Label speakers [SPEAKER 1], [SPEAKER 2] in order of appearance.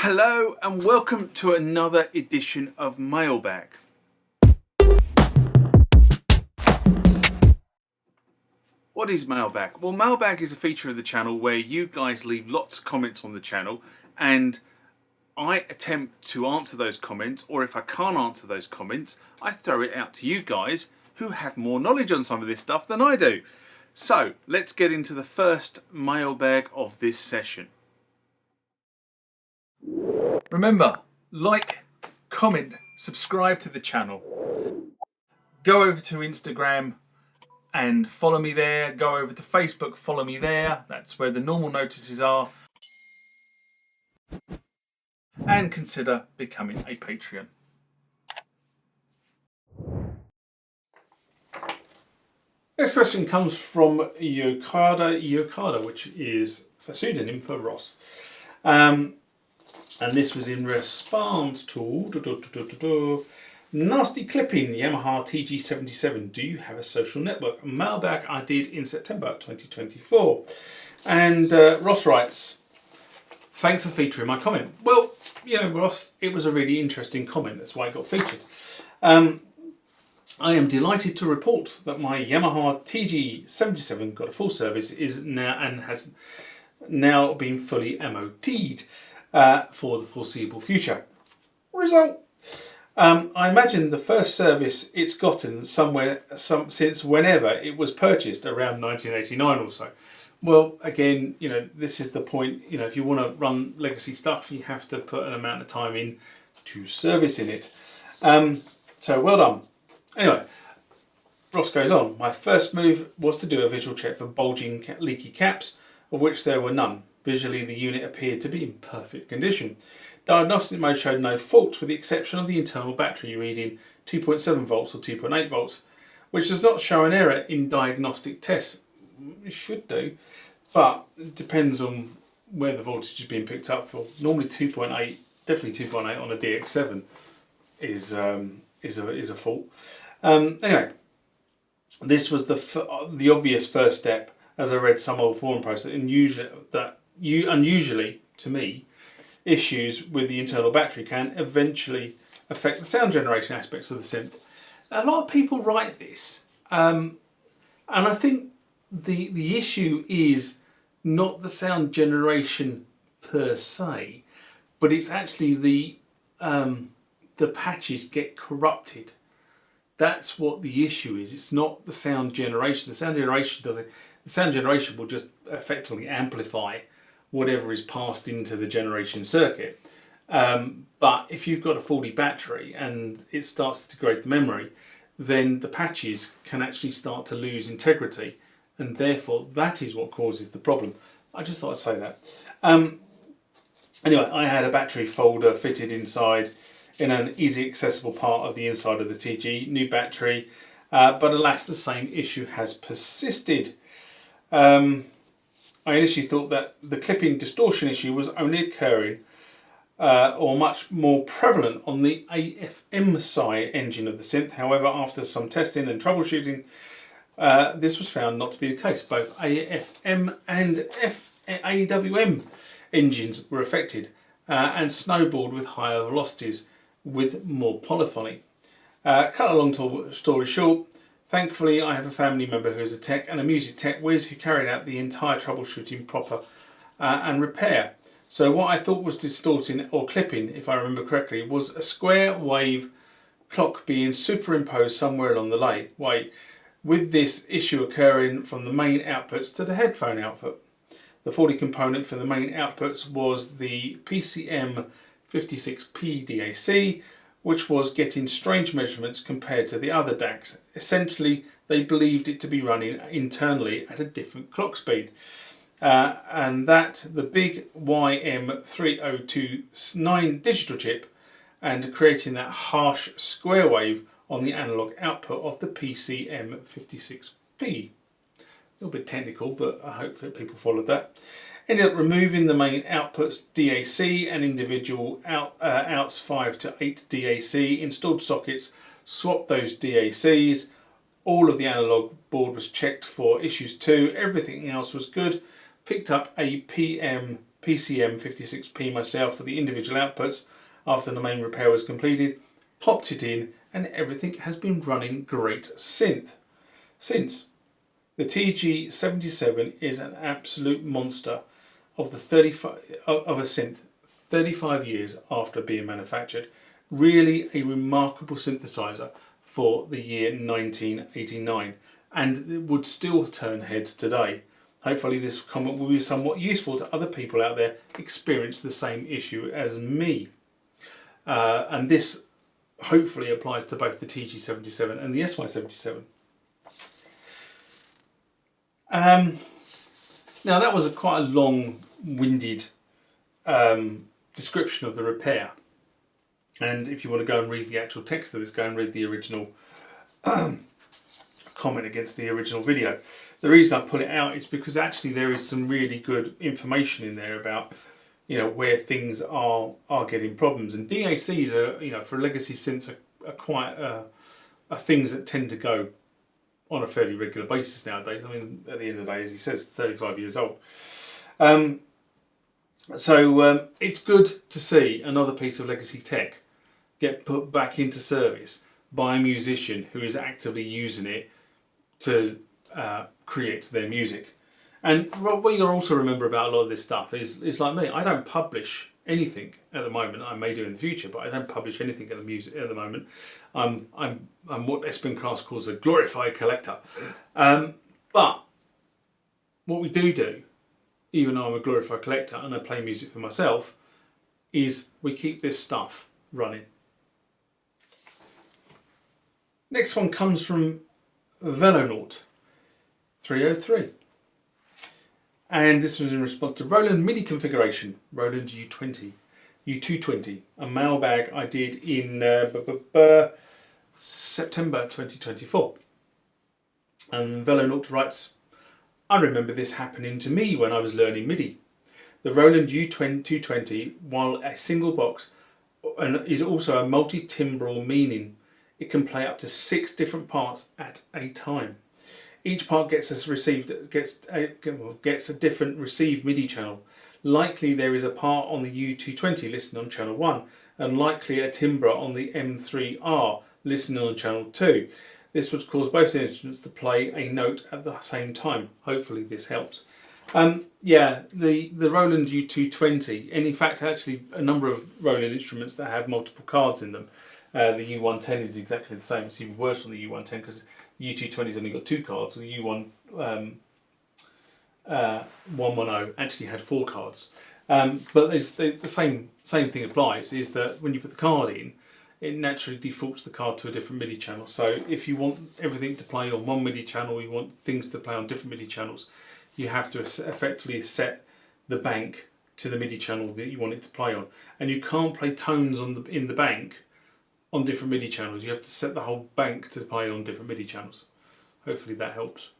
[SPEAKER 1] Hello and welcome to another edition of Mailbag. What is Mailbag? Well, Mailbag is a feature of the channel where you guys leave lots of comments on the channel and I attempt to answer those comments, or if I can't answer those comments, I throw it out to you guys who have more knowledge on some of this stuff than I do. So let's get into the first mailbag of this session. Remember, like, comment, subscribe to the channel. Go over to Instagram and follow me there. Go over to Facebook, follow me there. That's where the normal notices are. And consider becoming a Patreon. Next question comes from Yokada, which is a pseudonym for Ross. And this was in response to nasty clipping Yamaha TG77. Do you have a social network? Mailbag I did in September 2024. And Ross writes, thanks for featuring my comment. Well, you know, Ross, it was a really interesting comment. That's why it got featured. I am delighted to report that my Yamaha TG77 got a full service and has now been fully MOT'd for the foreseeable future. Result. I imagine the first service it's gotten since whenever it was purchased, around 1989 or so. Well, again, you know, this is the point. You know, if you want to run legacy stuff, you have to put an amount of time in to servicing it. So well done. Anyway, Ross goes on. My first move was to do a visual check for bulging, leaky caps, of which there were none. Visually, the unit appeared to be in perfect condition. Diagnostic mode showed no faults with the exception of the internal battery reading 2.7 volts or 2.8 volts, which does not show an error in diagnostic tests. It should do, but it depends on where the voltage is being picked up for. Normally 2.8, definitely 2.8 on a DX7 is a fault. Anyway, this was the obvious first step, as I read some old forum posts that unusually to me, issues with the internal battery can eventually affect the sound generation aspects of the synth. A lot of people write this, and I think the issue is not the sound generation per se, but it's actually the patches get corrupted. That's what the issue is. It's not the sound generation. The sound generation will just effectively amplify whatever is passed into the generation circuit. But if you've got a faulty battery and it starts to degrade the memory, then the patches can actually start to lose integrity, and therefore that is what causes the problem. I just thought I'd say that. Anyway, I had a battery folder fitted inside in an easy accessible part of the inside of the TG, new battery, but alas the same issue has persisted. I initially thought that the clipping distortion issue was only occurring or much more prevalent on the AFM side engine of the synth. However, after some testing and troubleshooting, this was found not to be the case. Both AFM and AWM engines were affected and snowballed with higher velocities with more polyphony. Cut a long story short, thankfully I have a family member who is a tech and a music tech whiz who carried out the entire troubleshooting proper and repair. So what I thought was distorting or clipping, if I remember correctly, was a square wave clock being superimposed somewhere along the way, with this issue occurring from the main outputs to the headphone output. The faulty component for the main outputs was the PCM 56P DAC, which was getting strange measurements compared to the other DACs. Essentially, they believed it to be running internally at a different clock speed. And that the big YM3029 digital chip and creating that harsh square wave on the analog output of the PCM 56P. A little bit technical, but I hope that people followed that. Ended up removing the main outputs DAC and individual outs 5 to 8 DAC, installed sockets, swapped those DACs, all of the analog board was checked for issues too, everything else was good, picked up a PM PCM 56P myself for the individual outputs after the main repair was completed, popped it in, and everything has been running great since. The TG77 is an absolute monster of the 35 of a synth 35 years after being manufactured. Really a remarkable synthesizer for the year 1989, and it would still turn heads today. Hopefully this comment will be somewhat useful to other people out there experience the same issue as me. And this hopefully applies to both the TG77 and the SY77. Now that was quite a long-winded description of the repair. And if you want to go and read the actual text of this, go and read the original comment against the original video. The reason I put it out is because actually there is some really good information in there about, you know, where things are getting problems. And DACs are, you know, for legacy synths are quite are things that tend to go on a fairly regular basis nowadays. I mean, at the end of the day, as he says, 35 years old. So it's good to see another piece of legacy tech get put back into service by a musician who is actively using it to create their music. And what you'll also remember about a lot of this stuff is like me, I don't publish anything at the moment. I may do in the future, but I don't publish anything at the moment. I'm what Espen Kraus calls a glorified collector. But what we do, even though I'm a glorified collector and I play music for myself, is we keep this stuff running. Next one comes from Roland 303. And this was in response to Roland MIDI configuration, Roland U-220, a mailbag I did in September 2024. And Roland writes, I remember this happening to me when I was learning MIDI. The Roland U-220, while a single box, is also a multi-timbral, meaning it can play up to 6 different parts at a time. Each part gets a different received MIDI channel. Likely there is a part on the U-220 listening on channel 1, and likely a timbre on the M3R listening on channel 2. This would cause both instruments to play a note at the same time. Hopefully this helps. Yeah, the Roland U-220, and in fact actually a number of Roland instruments that have multiple cards in them. The U-110 is exactly the same. It's even worse on the U-110 because the U-220's only got 2 cards. The U-110 actually had 4 cards. But the same thing applies, is that when you put the card in, it naturally defaults the card to a different MIDI channel. So if you want everything to play on one MIDI channel, you want things to play on different MIDI channels, you have to effectively set the bank to the MIDI channel that you want it to play on. And you can't play tones in the bank on different MIDI channels. You have to set the whole bank to play on different MIDI channels. Hopefully that helps.